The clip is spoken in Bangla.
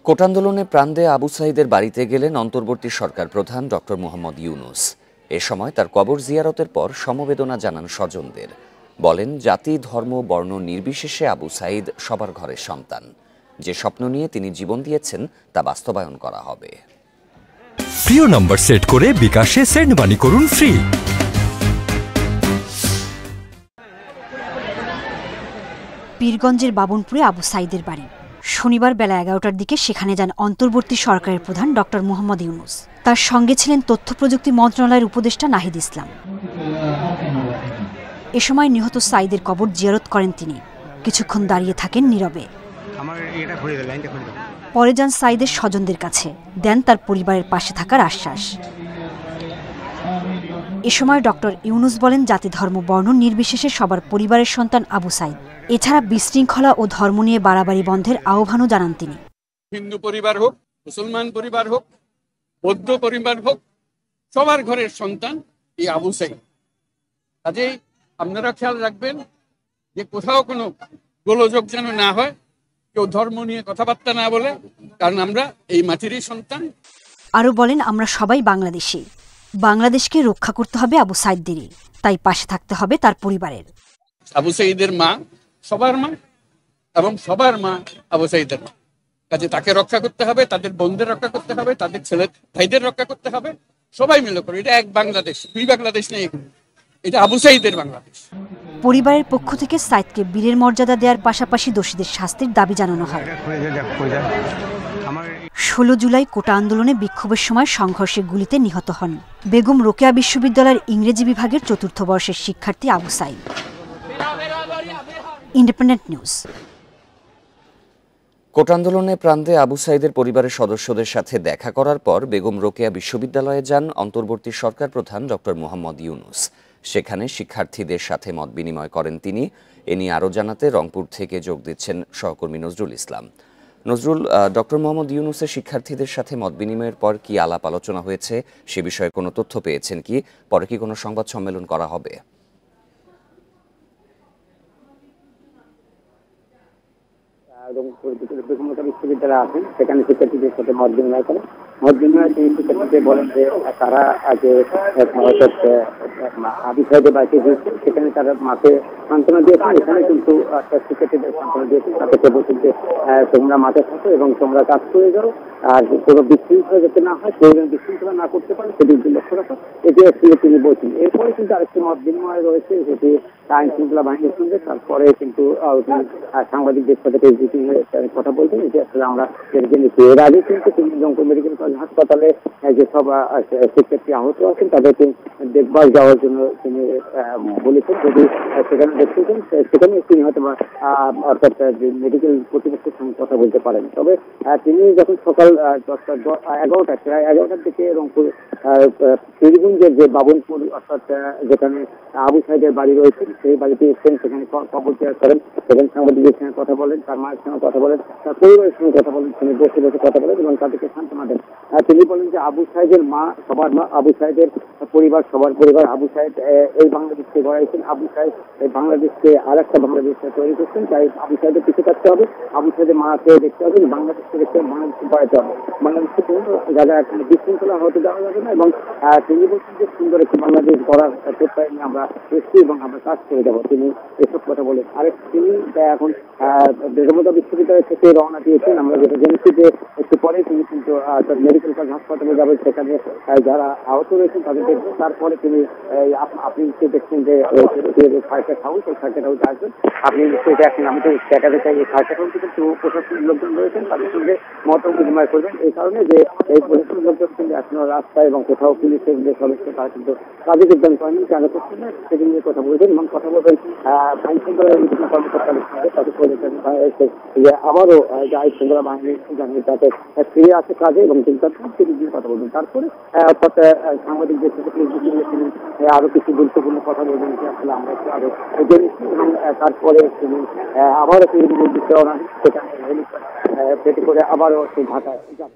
কোটা আন্দোলনে প্রাণ দেয়া আবু সাঈদের বাড়িতে গেলেন অন্তর্বর্তী সরকার প্রধান ডক্টর মোহাম্মদ ইউনূস। এ সময় তার কবর জিয়ারতের পর সমবেদনা জানান স্বজনদের। বলেন, জাতি ধর্ম বর্ণ নির্বিশেষে আবু সাঈদ সবার ঘরের সন্তান। যে স্বপ্ন নিয়ে তিনি জীবন দিয়েছেন তা বাস্তবায়ন করা হবে। প্রিয় নম্বর সেট করে বিকাশে সেন্ড মানি করুন ফ্রি। পীরগঞ্জের বাবনপুরে আবু সাঈদের বাড়ি। শনিবার বেলা 11টার দিকে সেখানে যান অন্তর্বর্তী সরকারের প্রধান ডক্টর মোহাম্মদ ইউনূস। তার সঙ্গে ছিলেন তথ্য প্রযুক্তি মন্ত্রণালয়ের উপদেষ্টা নাহিদ ইসলাম। এ সময় নিহত সাঈদের কবর জিয়ারত করেন তিনি। কিছুক্ষণ দাঁড়িয়ে থাকেন নীরবে। পরে যান সাঈদের স্বজনদের কাছে, দেন তার পরিবারের পাশে থাকার আশ্বাস। এ সময় ডক্টর ইউনূস বলেন, জাতি ধর্ম বর্ণ নির্বিশেষে সবার পরিবারের সন্তান আবু সাঈদ। এছাড়া বিশৃঙ্খলা ও ধর্ম নিয়ে বাড়াবাড়ি বন্ধের আহ্বানও জানান তিনি। হিন্দু পরিবার হোক, মুসলমান পরিবার হোক, বৌদ্ধ পরিবার হোক, সবার ঘরের সন্তান এই আবু সাঈদ। কাজেই আপনারা খেয়াল রাখবেন যে কোথাও কোনো গোলযোগ যেন না হয়, কেউ ধর্ম নিয়ে কথাবার্তা না বলে, কারণ আমরা এই মাটিরই সন্তান। আরও বলেন, আমরা সবাই বাংলাদেশি। বাংলাদেশকে রক্ষা করতে হবে আবু সাঈদেরই, তাই পাশে থাকতে হবে তার পরিবারের। আবু সাঈদের মা সবার মা এবং সবার মা আবু সাঈদের মা। কাজে তাকে রক্ষা করতে হবে, তাদের বোনদের রক্ষা করতে হবে, তাদের ছেলে ভাইদের রক্ষা করতে হবে। সবাই মিলে করে, এটা এক বাংলাদেশ, দুই বাংলাদেশ নেই, এটা আবু সাঈদের বাংলাদেশ। পরিবারের পক্ষ থেকে সাঈদকে বীরের মর্যাদা দেওয়ার পাশাপাশি দোষীদের শাস্তির দাবি জানানো হয়। 16 জুলাই কোটা আন্দোলনে বিক্ষোভের সময় সংঘর্ষে গুলিতে নিহত হন বেগম রোকেয়া বিশ্ববিদ্যালয়ের ইংরেজি বিভাগের 4র্থ বর্ষের শিক্ষার্থী Abu Sayeed. Independent news. Quota আন্দোলনে প্রাণ দেয়া আবু সাঈদের পরিবারের সদস্যদের সাথে দেখা করার পর বেগম রোকেয়া বিশ্ববিদ্যালয়ে যান অন্তর্বর্তী সরকার প্রধান ডক্টর মোহাম্মদ ইউনূস। সেখানে শিক্ষার্থীদের সাথে মত বিনিময় করেন তিনি। এ নিয়ে আরও জানাতে রংপুর থেকে যোগ দিচ্ছেন সহকর্মী নজরুল ইসলাম। নজরুল, ডক্টর মোহাম্মদ ইউনূসের শিক্ষার্থীদের সাথে মত বিনিময়ের পর কি আলাপ আলোচনা হয়েছে, সে বিষয়ে কোনো তথ্য পেয়েছেন কি? পরে কি কোনো সংবাদ সম্মেলন করা হবে? বিশ্ববিদ্যালয়ে আছেন, সেখানে শিক্ষার্থীদের সাথে মত বিনিময় করেন। মত বিনিময়ে তিনি শিক্ষার্থীদের বলেন যে তারা আগে আবু সাঈদের বাড়িতে গিয়েছে, সেখানে তারা মাকে সান্ত্বনা দিয়েছেন। এখানে কিন্তু শিক্ষার্থীদের সান্ত্বনা দিয়েছেন, তাদেরকে বলছেন যে তোমরা মাঠে থাকো এবং তোমরা কাজ করে যাও, আর কোনো বিশৃঙ্খলা যাতে না হয়, কেউ যেন বিশৃঙ্খলা না করতে পারে সেদিকে লক্ষ্য রাখো, এটি আসলে তিনি বলছেন। এরপরে কিন্তু আরেকটি মত বিনিময় রয়েছে, যেটি আইন শৃঙ্খলা বাহিনীর সঙ্গে। তারপরে কিন্তু সাংবাদিকদের সাথে কথা বলছেন, এটি আসলে আমরা জেনেছি। এর আগে কিন্তু তিনি রংপুর মেডিকেল কলেজ হাসপাতালে যেসব শিক্ষার্থী আহত আছেন তাদেরকে দেখভাল যাওয়ার জন্য তিনি বলেছেন। যদি সেখানে দেখতে চান, সেখানে তিনি হয়তো অর্থাৎ মেডিকেল কর্তৃপক্ষের সঙ্গে কথা বলতে পারেন। তবে তিনি যখন সকাল 11টা প্রায় 11টার দিকে রংপুর পীরগঞ্জের যে বাবনপুর, অর্থাৎ যেখানে আবু সাঈদের বাড়ি রয়েছে, সেই বাড়িতে এসেছেন, সেখানে কবর জিয়ারত করেন। সেখানে সাংবাদিকদের সঙ্গে কথা বলেন, তার মায়ের সঙ্গে কথা বলেন, তার পরিবারের সঙ্গে কথা বলেন, তিনি বসে বসে কথা বলেন এবং তাদেরকে সান্ত্বনা দেন। তিনি বলেন যে আবু সাঈদের মা সবার মা, আবু সাঈদের পরিবার সবার পরিবার। আবু সাঈদ এই বাংলাদেশকে গড়াইছেন, আবু সাঈদ এই বাংলাদেশকে আর একটা বাংলাদেশ তৈরি করছেন। তাই আবু সাঈদের পিছু থাকতে হবে, আবু সাঈদের মাকে দেখতে হবে, বাংলাদেশকে দেখতে হবে, বাংলাদেশকে গড়াইতে হবে। বাংলাদেশকে কোনো জায়গায় বিশৃঙ্খলা হতে দেওয়া যাবে না। এবং তিনি বলছেন যে সুন্দর একটি বাংলাদেশ গড়ার প্রত্যয় নিয়ে আমরা এসেছি এবং আমরা কাজ করে যাবো। তিনি এসব কথা বলেন। আরেক তিনি এখন বেগম রোকেয়া বিশ্ববিদ্যালয় থেকে রওনা দিয়েছেন। আমরা যেটা জেনেছি যে একটু পরে তিনি কিন্তু মেডিকেল কলেজ হাসপাতালে যাবেন, সেখানে যারা আহত রয়েছেন তাদের দেখবেন। তারপরে তিনি আপনি দেখছেন যে সার্কিট হাউস, এই সার্কিট হাউসে আসবেন। আপনি নিশ্চয়ই দেখেন, আমি তো দেখাতে চাই, এই সার্কিট হাউসে কিন্তু প্রশাসনের লোকজন রয়েছেন, তাদের সঙ্গে মত বিনিময় করবেন। এই কারণে যে এই প্রশাসনের লোকজন কিন্তু এখনো রাস্তায় এবং কোথাও পুলিশের যে সদস্য তারা কিন্তু কাজে যোগদান করেনি, কেন করছেন না সেটি নিয়ে কথা বলবেন এবং কথা বলবেন আইন শৃঙ্খলা বিভিন্ন কর্মকর্তাদের সঙ্গে। তাদের আবারও যে আইন শৃঙ্খলা বাহিনী জানিয়ে তাদের ফিরে আসে কাজে এবং চিন্তা সেটি নিয়ে কথা বলবেন। তারপরে অর্থাৎ সাংবাদিকদের সাথে তিনি আরো কিছু গুরুত্বপূর্ণ কথা বলবেন, যে আসলে আমরা একটু আরো জেনেছি। এবং তারপরে তিনি আবারও তিনি সেখানে পেটে করে আবারও ঢাকায় যান।